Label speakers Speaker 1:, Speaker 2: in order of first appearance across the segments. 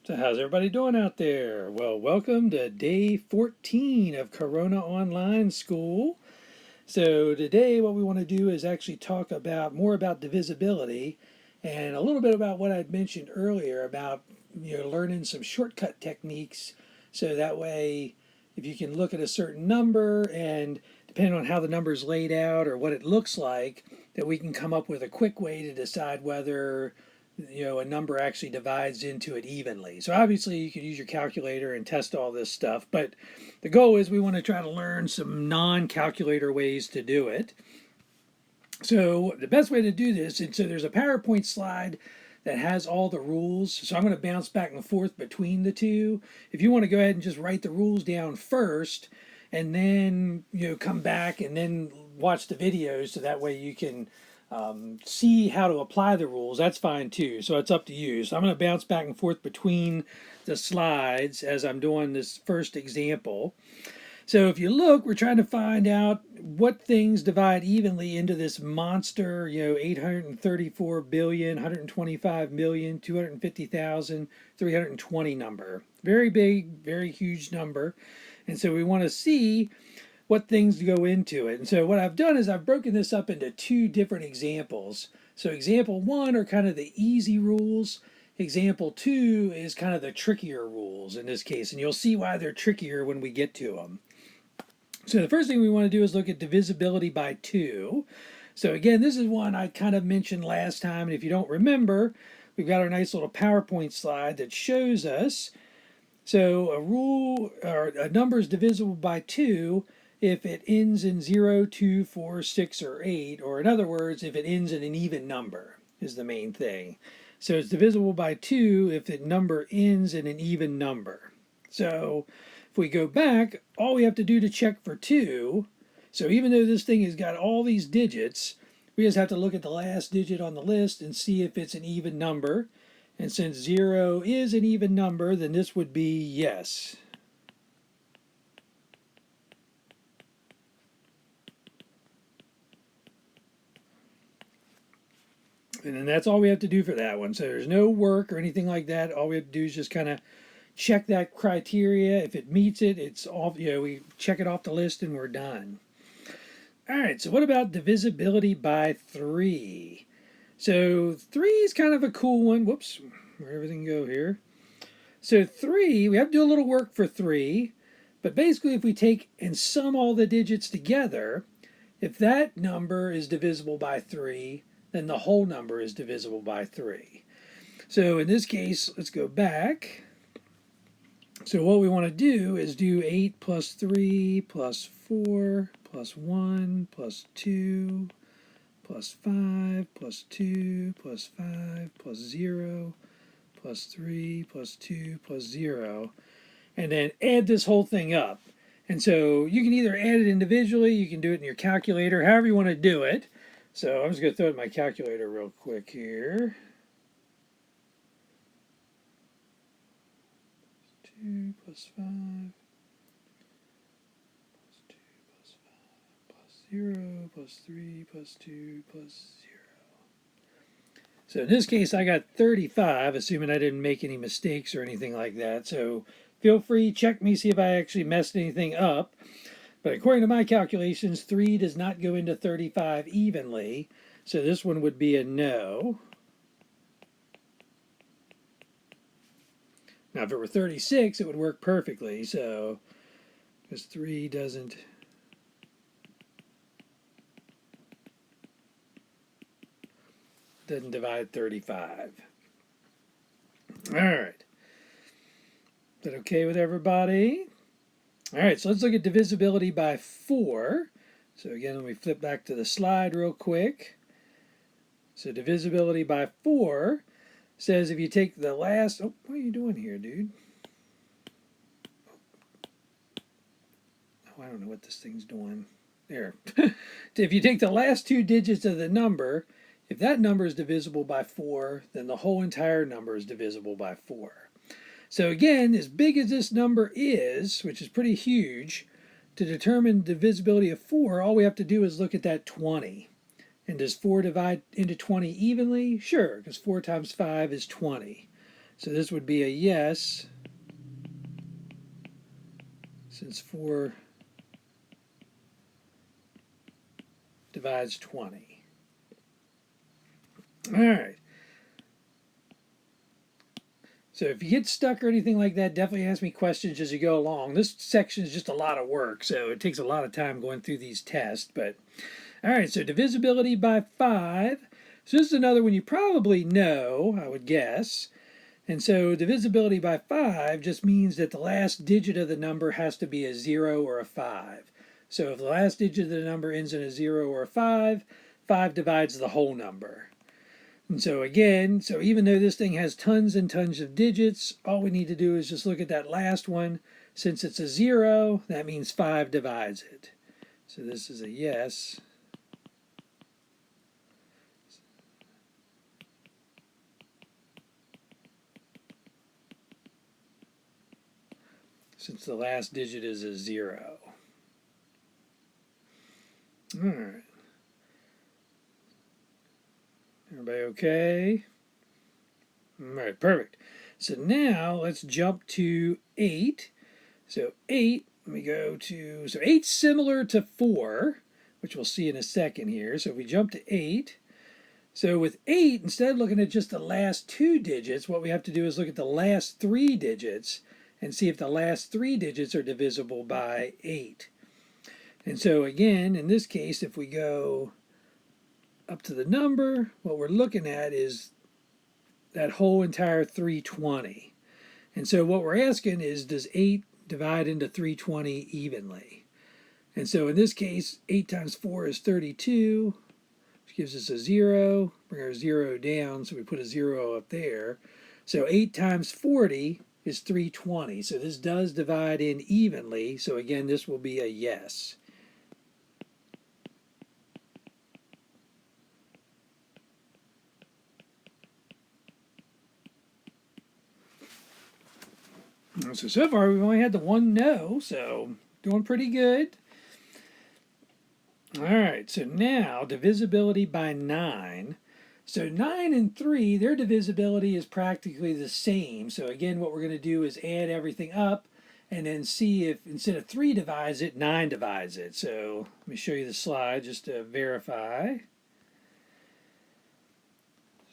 Speaker 1: So how's everybody doing out there? Well, welcome to day 14 of Corona Online School. So today what we want to do is actually talk about more about divisibility and a little bit about what I'd mentioned earlier about learning some shortcut techniques so that way if you can look at a certain number and depending on how the number is laid out or what it looks like, that we can come up with a quick way to decide whether a number actually divides into it evenly. So obviously you could use your calculator and test all this stuff, but the goal is we want to try to learn some non-calculator ways to do it. So the best way to do this, and so there's a PowerPoint slide that has all the rules. So I'm going to bounce back and forth between the two. If you want to go ahead and just write the rules down first and then come back and then watch the videos so that way you can see how to apply the rules, that's fine too. So it's up to you. So I'm going to bounce back and forth between the slides as I'm doing this first example. So if you look, we're trying to find out what things divide evenly into this monster, 834 billion, 125 million, 250,000, 320 number. Very big, very huge number. And so we want to see what things go into it. And so what I've done is I've broken this up into two different examples. So example one are kind of the easy rules. Example two is kind of the trickier rules in this case. And you'll see why they're trickier when we get to them. So the first thing we want to do is look at divisibility by 2. So again, this is one I kind of mentioned last time. And if you don't remember, we've got our nice little PowerPoint slide that shows us. So a rule or a number is divisible by 2 if it ends in 0, 2, 4, 6, or 8. Or in other words, if it ends in an even number is the main thing. So it's divisible by 2 if the number ends in an even number. So if we go back, all we have to do to check for 2, so even though this thing has got all these digits, we just have to look at the last digit on the list and see if it's an even number. And since 0 is an even number, then this would be yes. And then that's all we have to do for that one. So there's no work or anything like that. All we have to do is just kind of check that criteria. If it meets it, it's off. We check it off the list and we're done. All right. So what about divisibility by 3? So 3 is kind of a cool one. Whoops, where everything go here? So 3, we have to do a little work for 3, but basically if we take and sum all the digits together, if that number is divisible by 3, then the whole number is divisible by 3. So in this case, let's go back. So what we want to do is do 8 plus 3 plus 4 plus 1 plus 2 plus 5 plus 2 plus 5 plus 0 plus 3 plus 2 plus 0. And then add this whole thing up. And so you can either add it individually, you can do it in your calculator, however you want to do it. So I'm just going to throw it in my calculator real quick here. 2 plus 5 plus 2 plus 5 plus 0 plus 3 plus 2 plus 0. So in this case, I got 35, assuming I didn't make any mistakes or anything like that. So feel free, check me, see if I actually messed anything up. But according to my calculations, 3 does not go into 35 evenly. So this one would be a no. Now, if it were 36, it would work perfectly. So, because 3 doesn't divide 35. All right. Is that okay with everybody? All right, so let's look at divisibility by 4. So again, let me flip back to the slide real quick. So divisibility by 4 says if you take the last... Oh, what are you doing here, dude? Oh, I don't know what this thing's doing. There. If you take the last 2 digits of the number, if that number is divisible by 4, then the whole entire number is divisible by 4. So again, as big as this number is, which is pretty huge, to determine divisibility of 4, all we have to do is look at that 20. And does 4 divide into 20 evenly? Sure, because 4 times 5 is 20. So this would be a yes, since 4 divides 20. All right. So if you get stuck or anything like that, definitely ask me questions as you go along. This section is just a lot of work, so it takes a lot of time going through these tests. But all right, so divisibility by 5. So this is another one you probably know, I would guess. And so divisibility by 5 just means that the last digit of the number has to be a 0 or a 5. So if the last digit of the number ends in a 0 or a 5, 5 divides the whole number. And so again, so even though this thing has tons and tons of digits, all we need to do is just look at that last one. Since it's a 0, that means 5 divides it. So this is a yes. Since the last digit is a 0. All right. Everybody okay? All right, perfect. So now let's jump to 8. So 8, let me go to, so 8's similar to 4, which we'll see in a second here. So if we jump to 8, so with 8, instead of looking at just the last 2 digits, what we have to do is look at the last 3 digits and see if the last 3 digits are divisible by 8. And so again, in this case, if we go up to the number, what we're looking at is that whole entire 320. And so what we're asking is, does 8 divide into 320 evenly? And so in this case, 8 times 4 is 32, which gives us a 0. Bring our 0 down, so we put a 0 up there. So 8 times 40 is 320. So this does divide in evenly. So again, this will be a yes. So far we've only had the one no, so doing pretty good. All right, so now divisibility by 9. So 9 and 3, their divisibility is practically the same. So again, what we're going to do is add everything up and then see if instead of 3 divides it, 9 divides it. So let me show you the slide just to verify.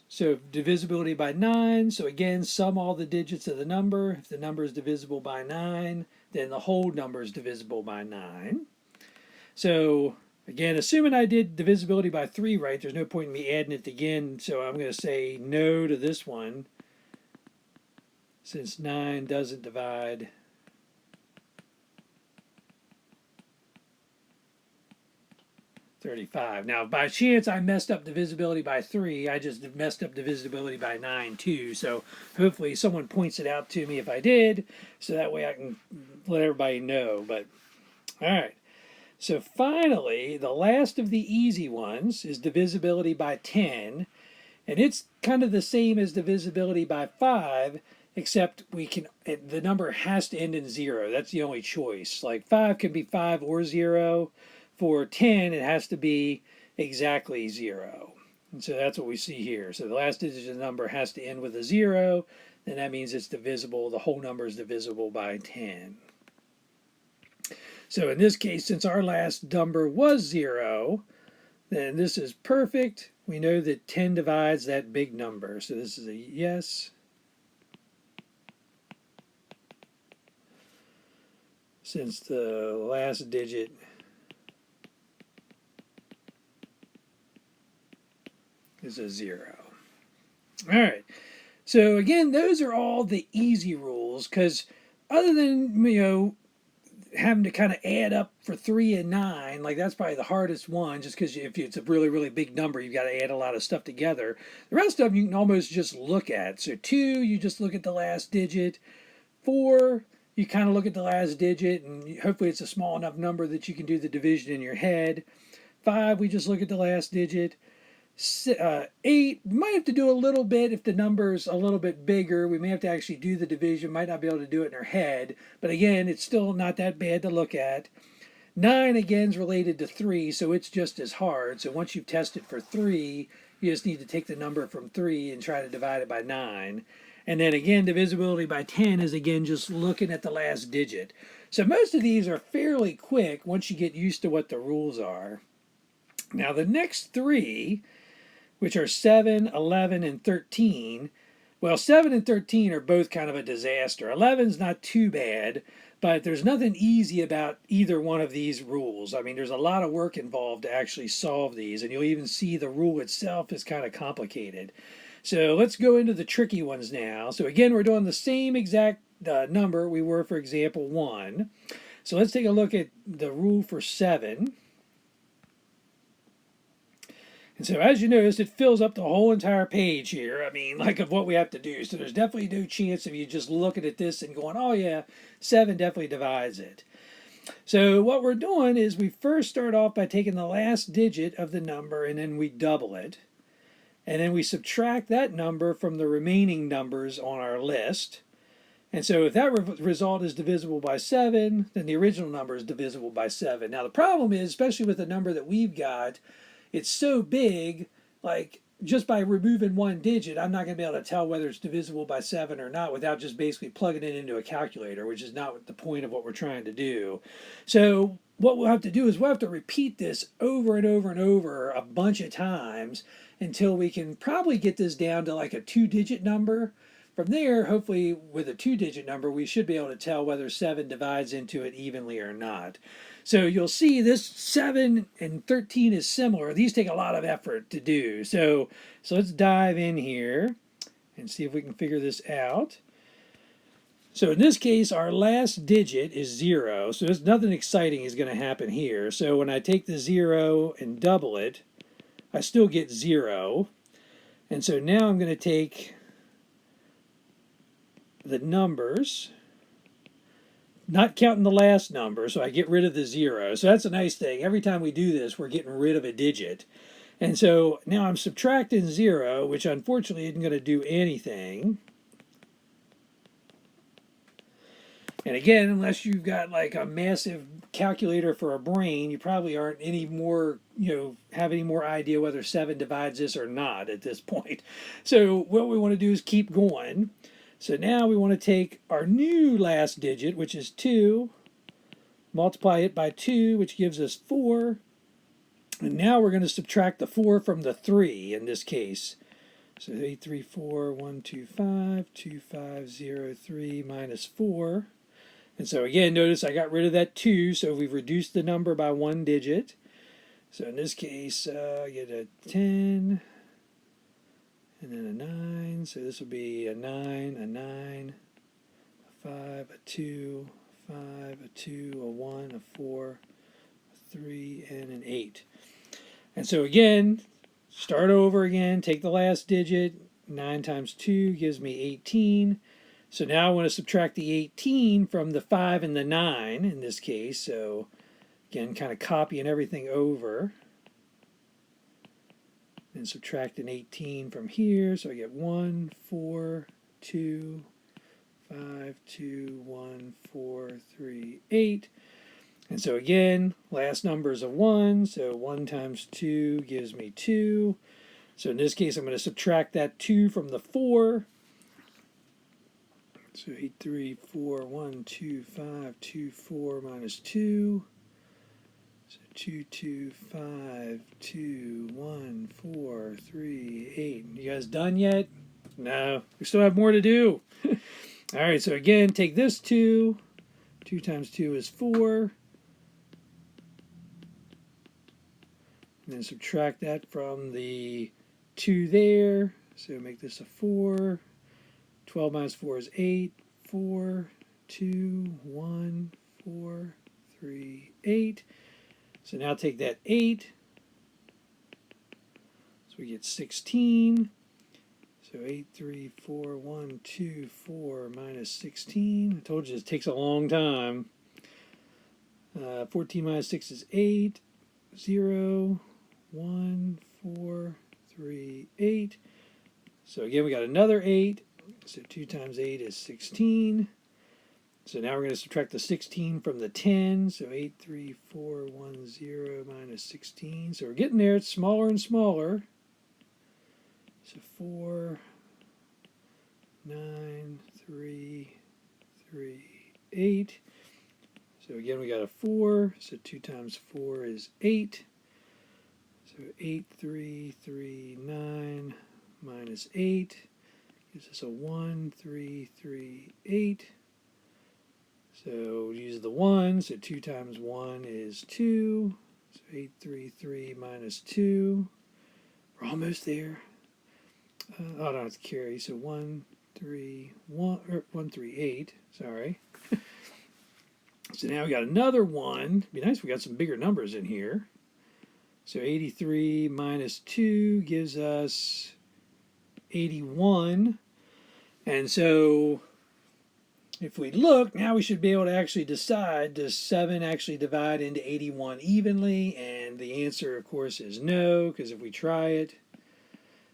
Speaker 1: So divisibility by 9. So again, sum all the digits of the number. If the number is divisible by 9, then the whole number is divisible by 9. So again, assuming I did divisibility by 3 right, there's no point in me adding it again. So I'm going to say no to this one, since 9 doesn't divide 35. Now, by chance, I messed up divisibility by 3. I just messed up divisibility by 9, too. So hopefully someone points it out to me if I did, so that way I can let everybody know. But, all right. So finally, the last of the easy ones is divisibility by 10. And it's kind of the same as divisibility by 5, except the number has to end in 0. That's the only choice. Like 5 can be 5 or 0. For 10, it has to be exactly 0. And so that's what we see here. So the last digit of the number has to end with a 0. Then that means it's divisible. The whole number is divisible by 10. So in this case, since our last number was 0, then this is perfect. We know that 10 divides that big number. So this is a yes. Since the last digit is a 0. All right. So again, those are all the easy rules, because other than, having to kind of add up for 3 and 9, like that's probably the hardest one, just because if it's a really, really big number, you've got to add a lot of stuff together. The rest of them you can almost just look at. So 2, you just look at the last digit. 4, you kind of look at the last digit, and hopefully it's a small enough number that you can do the division in your head. 5, we just look at the last digit. 8, we might have to do a little bit if the number's a little bit bigger. We may have to actually do the division, might not be able to do it in our head, but again, it's still not that bad to look at. 9 again is related to 3, so it's just as hard. So once you've tested for 3, you just need to take the number from 3 and try to divide it by 9. And then again, divisibility by 10 is again just looking at the last digit. So most of these are fairly quick once you get used to what the rules are. Now the next three, which are 7, 11, and 13, well, 7 and 13 are both kind of a disaster. 11's not too bad, but there's nothing easy about either one of these rules. I mean, there's a lot of work involved to actually solve these, and you'll even see the rule itself is kind of complicated. So let's go into the tricky ones now. So again, we're doing the same exact number we were for example 1. So let's take a look at the rule for 7. And so as you notice, it fills up the whole entire page here. I mean, like of what we have to do. So there's definitely no chance of you just looking at this and going, oh yeah, 7 definitely divides it. So what we're doing is we first start off by taking the last digit of the number and then we double it. And then we subtract that number from the remaining numbers on our list. And so if that result is divisible by 7, then the original number is divisible by 7. Now the problem is, especially with the number that we've got, it's so big, like just by removing one digit, I'm not going to be able to tell whether it's divisible by 7 or not without just basically plugging it into a calculator, which is not the point of what we're trying to do. So what we'll have to do is we'll have to repeat this over and over and over a bunch of times until we can probably get this down to like a 2-digit number. From there, hopefully with a 2-digit number, we should be able to tell whether 7 divides into it evenly or not. So you'll see this 7 and 13 is similar. These take a lot of effort to do. So let's dive in here and see if we can figure this out. So in this case, our last digit is 0. So there's nothing exciting is going to happen here. So when I take the 0 and double it, I still get 0. And so now I'm going to take the numbers, not counting the last number, so I get rid of the 0. So that's a nice thing. Every time we do this, we're getting rid of a digit. And so now I'm subtracting 0, which unfortunately isn't going to do anything. And again, unless you've got like a massive calculator for a brain, you probably aren't any more, have any more idea whether 7 divides this or not at this point. So what we want to do is keep going. So now we want to take our new last digit, which is 2, multiply it by 2, which gives us 4. And now we're going to subtract the 4 from the 3 in this case. So 834,125,2503 minus 4. And so again, notice I got rid of that 2, so we've reduced the number by 1 digit. So in this case, I get a 10, and then a 9. So this will be a 9, a 9, a 5, a 2, 5, a 2, a 1, a 4, a 3, and an 8. And so again, start over again, take the last digit. 9 times 2 gives me 18. So now I want to subtract the 18 from the 5 and the 9 in this case. So again, kind of copying everything over. And subtract an 18 from here. So I get 1, 4, 2, 5, 2, 1, 4, 3, 8. And so again, last number is a 1. So 1 times 2 gives me 2. So in this case, I'm going to subtract that 2 from the 4. So 834,125,24 minus 2. So 225,214,3, 8. You guys done yet? No, we still have more to do. All right, so again, take this 2. 2 times 2 is 4. And then subtract that from the 2 there. So make this a 4. 12 minus 4 is 8. 4, 2, 1, 4, 3, 8. So now take that 8. So we get 16. So 834,124 minus 16. I told you it takes a long time. 14 minus 6 is 8. 0, 1, 4, 3, 8. So again, we got another 8. So 2 times 8 is 16. So now we're going to subtract the 16 from the 10. So 83410 minus 16. So we're getting there. It's smaller and smaller. So 4 9, 3, 3, 8. So again, we got a 4. So 2 times 4 is 8. So 8, 3, 3, 9 minus 8 gives us a 1, 3, 3, 8. So use the 1. So 2 times 1 is 2. So 8, 3, 3 minus 2. We're almost there. Oh, no, it's carry. So 1, 3, 1, or 1, 3, 8. Sorry. So now we got another 1. It'd be nice if we got some bigger numbers in here. So 83 minus 2 gives us 81. And so if we look, now we should be able to actually decide, does 7 actually divide into 81 evenly? And the answer, of course, is no, because if we try it,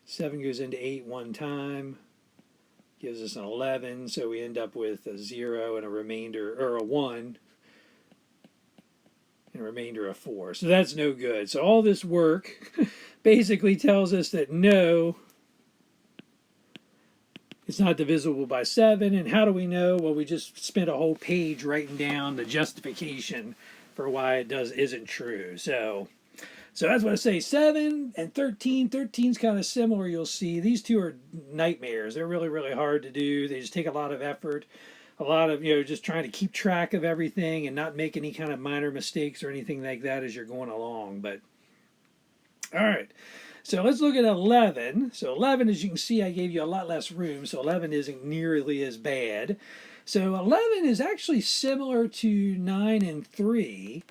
Speaker 1: 7 goes into 8 one time, gives us an 11, so we end up with a 0 and a remainder, or a 1, and a remainder of 4. So that's no good. So all this work basically tells us that no, it's not divisible by 7. And how do we know? Well, we just spent a whole page writing down the justification for why it isn't true. So that's what I say. 7 and 13. 13's kind of similar, you'll see. These two are nightmares. They're really, really hard to do. They just take a lot of effort. A lot of, just trying to keep track of everything and not make any kind of minor mistakes or anything like that as you're going along. But, all right. So let's look at 11. So 11, as you can see, I gave you a lot less room, so 11 isn't nearly as bad. So 11 is actually similar to 9 and 3,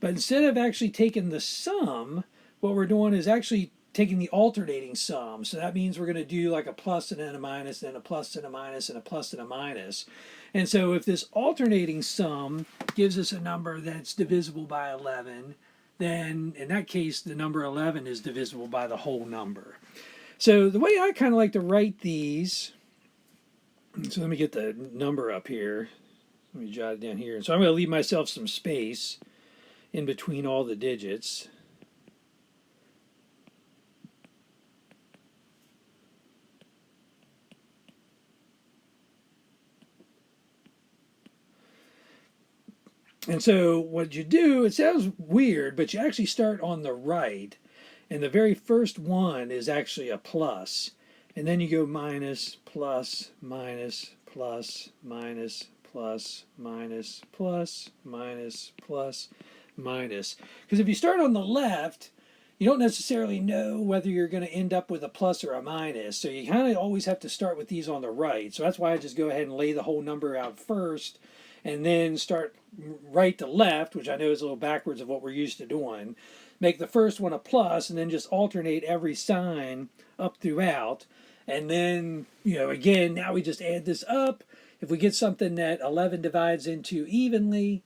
Speaker 1: but instead of actually taking the sum, what we're doing is actually taking the alternating sum. So that means we're going to do like a plus and then a minus, then a plus and a minus, and a plus and a minus. And so if this alternating sum gives us a number that's divisible by 11, then in that case, the number 11 is divisible by the whole number. So the way I kind of like to write these, so let me get the number up here. Let me jot it down here. So I'm going to leave myself some space in between all the digits. And so what you do, it sounds weird, but you actually start on the right. And the very first one is actually a plus. And then you go minus, plus, minus, plus, minus, plus, minus, plus, minus, plus, minus. Because if you start on the left, you don't necessarily know whether you're going to end up with a plus or a minus. So you kind of always have to start with these on the right. So that's why I just go ahead and lay the whole number out first and then start right to left, which I know is a little backwards of what we're used to doing. Make the first one a plus and then just alternate every sign up throughout. And then, again, now we just add this up. If we get something that 11 divides into evenly,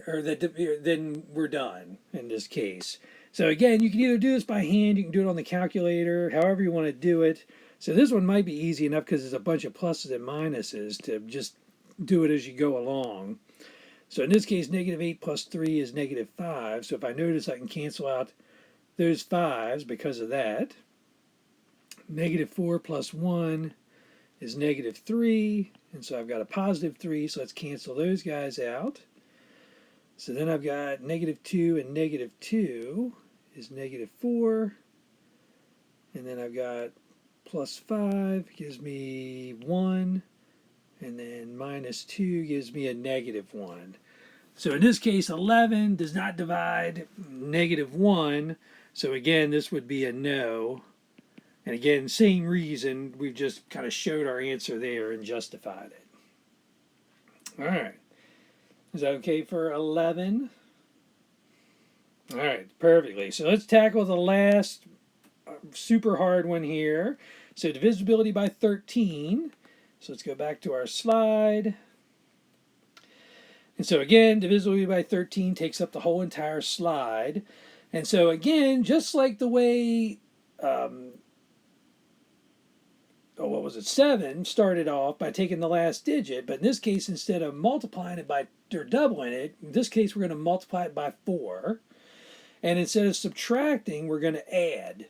Speaker 1: then we're done in this case. So again, you can either do this by hand, you can do it on the calculator, however you want to do it. So this one might be easy enough because there's a bunch of pluses and minuses to just do it as you go along. So in this case, negative 8 plus 3 is negative 5. So if I notice, I can cancel out those 5s because of that. Negative 4 plus 1 is negative 3. And so I've got a positive 3, so let's cancel those guys out. So then I've got negative 2 and negative 2 is negative 4. And then I've got plus 5 gives me 1. And then minus 2 gives me a negative 1. So in this case, 11 does not divide negative 1. So again, this would be a no. And again, same reason, we've just kind of showed our answer there and justified it. All right. Is that okay for 11? All right, perfectly. So let's tackle the last super hard one here. So divisibility by 13. So let's go back to our slide. And so again, divisibility by 13 takes up the whole entire slide. And so again, just like the way, 7 started off by taking the last digit, but in this case, instead of multiplying it by, or doubling it, in this case, we're going to multiply it by 4. And instead of subtracting, we're going to add.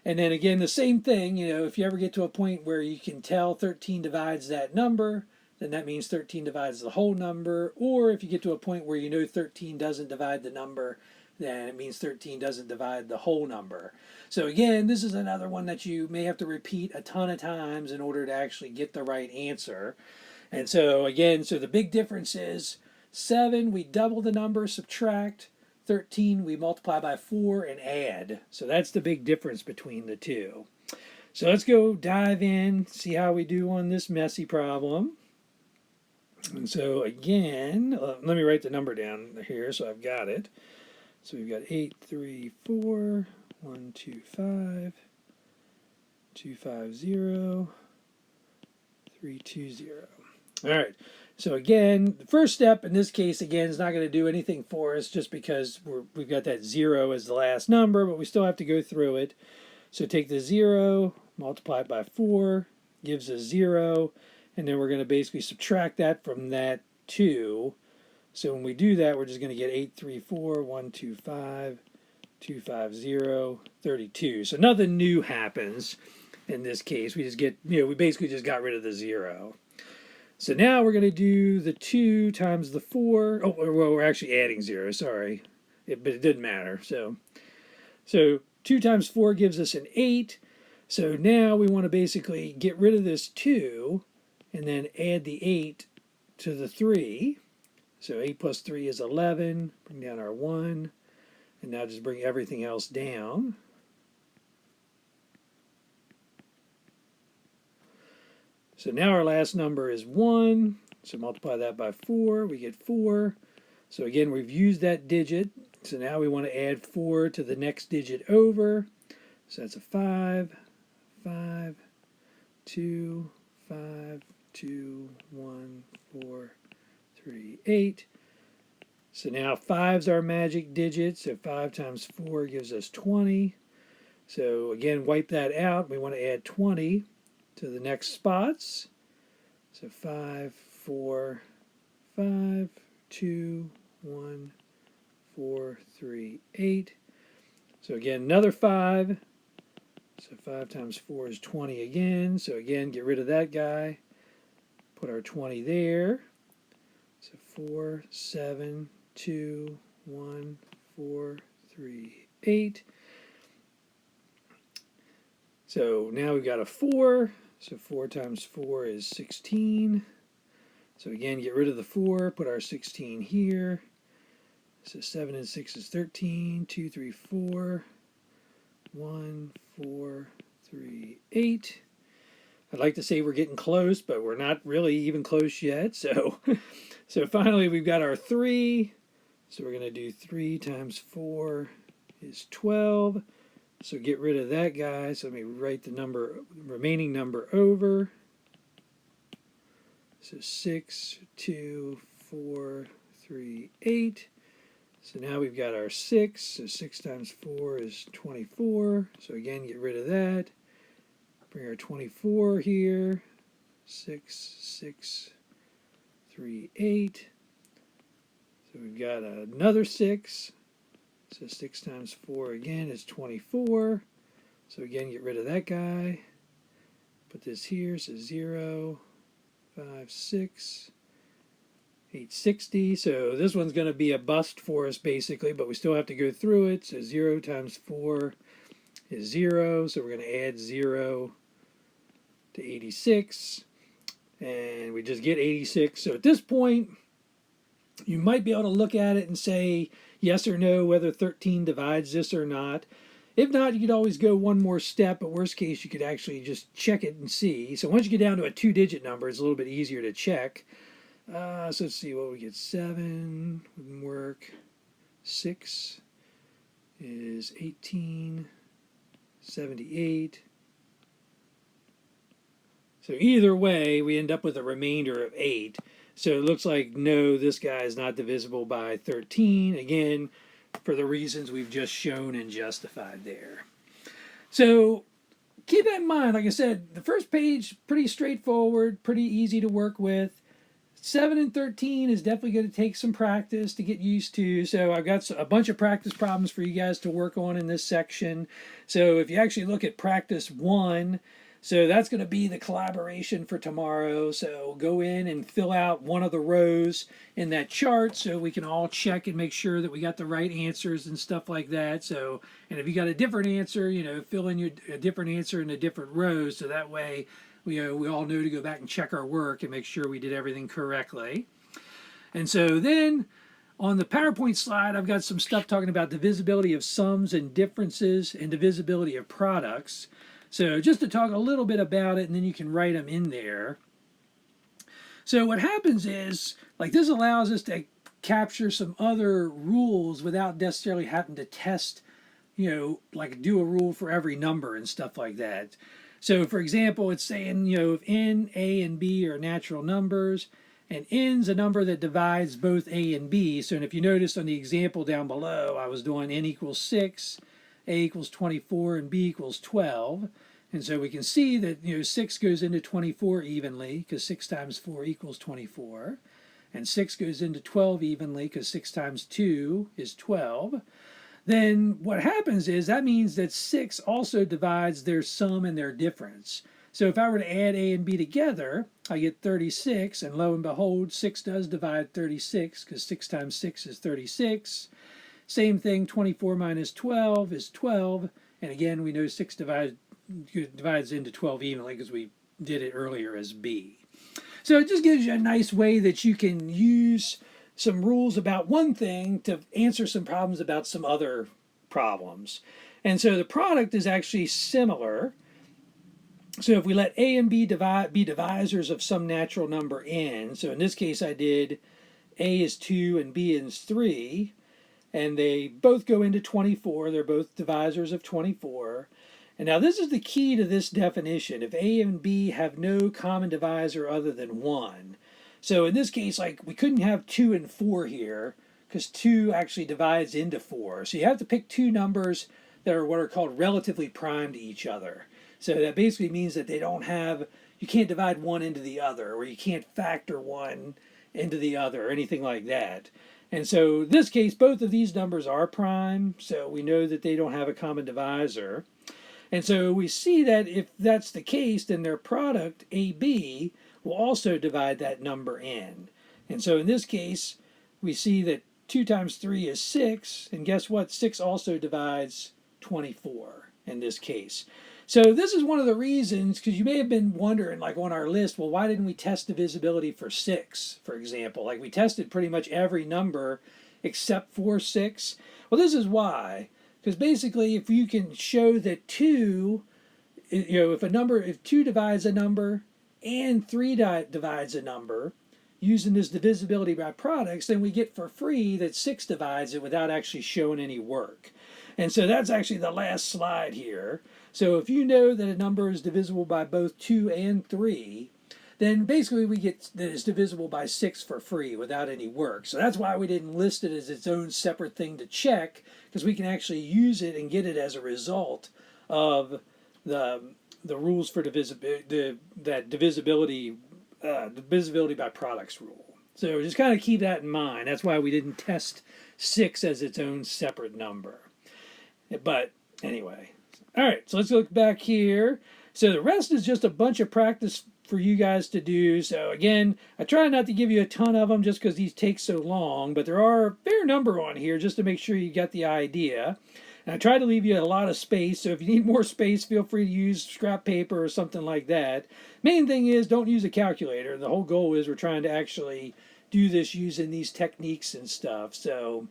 Speaker 1: And then again, the same thing, if you ever get to a point where you can tell 13 divides that number, then that means 13 divides the whole number. Or if you get to a point where 13 doesn't divide the number, then it means 13 doesn't divide the whole number. So again, this is another one that you may have to repeat a ton of times in order to actually get the right answer. And so again, so the big difference is 7, we double the number, subtract. 13, we multiply by 4 and add. So that's the big difference between the two. So let's go dive in, see how we do on this messy problem. And so again, let me write the number down here so I've got it. So we've got 8, 3, 4, 1, 2, 5, 2, 5, 0, 3, 2, 0. All right. So again, the first step in this case, again, is not going to do anything for us just because we've got that 0 as the last number, but we still have to go through it. So take the 0, multiply it by 4, gives us 0, and then we're going to basically subtract that from that 2. So when we do that, we're just going to get 8, 3, 4, 1, 2, 5, 2, 5, 0, 32. So nothing new happens in this case. We just get, we basically just got rid of the 0. So now we're going to do the 2 times the 4. Oh, well, we're actually adding 0, sorry. But it didn't matter. So 2 times 4 gives us an 8. So now we want to basically get rid of this 2 and then add the 8 to the 3. So 8 plus 3 is 11. Bring down our 1. And now just bring everything else down. So now our last number is 1. So multiply that by 4. We get 4. So again, we've used that digit. So now we want to add 4 to the next digit over. So that's a 5, 5, 2, 5, 2, 1, 4, 3, 8. So now 5's our magic digit. So 5 times 4 gives us 20. So again, wipe that out. We want to add 20 to the next spots. So 5, 4, 5, 2, 1, 4, 3, 8. So again, another 5. So 5 times 4 is 20 again. So again, get rid of that guy. Put our 20 there. So 4, 7, 2, 1, 4, 3, 8. So now we've got a 4. So 4 times 4 is 16. So again, get rid of the 4, put our 16 here. So 7 and 6 is 13. 2, 3, 4. 1, 4, 3, 8. I'd like to say we're getting close, but we're not really even close yet. So finally we've got our 3. So we're going to do 3 times 4 is 12. So get rid of that guy. So let me write the remaining number over. So 6, 2, 4, 3, 8. So now we've got our 6. So 6 times 4 is 24. So again, get rid of that. Bring our 24 here. 6, 6, 3, 8. So we've got another 6. So 6 times 4 again is 24. So again, get rid of that guy. Put this here. So 0, 5, 6, 860. So this one's going to be a bust for us basically, but we still have to go through it. So 0 times 4 is 0. So we're going to add 0 to 86. And we just get 86. So at this point, you might be able to look at it and say yes or no whether 13 divides this or not. If not, you could always go one more step, but worst case you could actually just check it and see. So once you get down to a 2-digit number, it's a little bit easier to check. So let's see what we get. 7 wouldn't work. 6 is 18. 78. So either way, we end up with a remainder of 8. So it looks like, no, this guy is not divisible by 13. Again, for the reasons we've just shown and justified there. So keep that in mind. Like I said, the first page, pretty straightforward, pretty easy to work with. 7 and 13 is definitely going to take some practice to get used to. So I've got a bunch of practice problems for you guys to work on in this section. So if you actually look at practice 1, so that's going to be the collaboration for tomorrow. So go in and fill out one of the rows in that chart so we can all check and make sure that we got the right answers and stuff like that. So, and if you got a different answer, fill in a different answer in a different row so that way we all know to go back and check our work and make sure we did everything correctly. And so then on the PowerPoint slide, I've got some stuff talking about divisibility of sums and differences and divisibility of products. So just to talk a little bit about it, and then you can write them in there. So what happens is, like, this allows us to capture some other rules without necessarily having to test, like do a rule for every number and stuff like that. So for example, it's saying, if n, a, and b are natural numbers, and n's a number that divides both a and b. So if you notice on the example down below, I was doing n equals 6, a equals 24, and b equals 12. And so we can see that 6 goes into 24 evenly because 6 times 4 equals 24. And 6 goes into 12 evenly because 6 times 2 is 12. Then what happens is that means that 6 also divides their sum and their difference. So if I were to add a and b together, I get 36, and lo and behold, 6 does divide 36 because 6 times 6 is 36. Same thing, 24 minus 12 is 12, and again we know 6 divides into 12 evenly because we did it earlier as b. So it just gives you a nice way that you can use some rules about one thing to answer some problems about some other problems. And so the product is actually similar. So if we let a and b be divisors of some natural number n, so in this case I did a is 2 and b is 3, and they both go into 24. They're both divisors of 24. And now this is the key to this definition. If a and b have no common divisor other than 1. So in this case, like, we couldn't have 2 and 4 here because 2 actually divides into 4. So you have to pick two numbers that are what are called relatively prime to each other. So that basically means that you can't divide one into the other, or you can't factor one into the other, or anything like that. And so in this case, both of these numbers are prime, so we know that they don't have a common divisor. And so we see that if that's the case, then their product, AB, will also divide that number n. And so in this case, we see that 2 times 3 is 6, and guess what? 6 also divides 24 in this case. So this is one of the reasons, because you may have been wondering, like on our list, well, why didn't we test divisibility for 6, for example? Like, we tested pretty much every number except for 6. Well, this is why. Because basically, if you can show that 2, if 2 divides a number and 3 divides a number, using this divisibility by products, then we get for free that 6 divides it without actually showing any work. And so that's actually the last slide here. So if you know that a number is divisible by both 2 and 3, then basically we get that it's divisible by 6 for free without any work. So that's why we didn't list it as its own separate thing to check, because we can actually use it and get it as a result of the rules for divisibility by products rule. So just kind of keep that in mind. That's why we didn't test 6 as its own separate number. But anyway, all right, so let's look back here. So the rest is just a bunch of practice for you guys to do. So again, I try not to give you a ton of them just because these take so long, but there are a fair number on here just to make sure you get the idea. And I try to leave you a lot of space, so if you need more space, feel free to use scrap paper or something like that. Main thing is, don't use a calculator. The whole goal is we're trying to actually do this using these techniques and stuff. So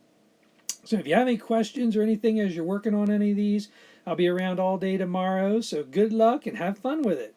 Speaker 1: if you have any questions or anything as you're working on any of these, I'll be around all day tomorrow. So good luck and have fun with it.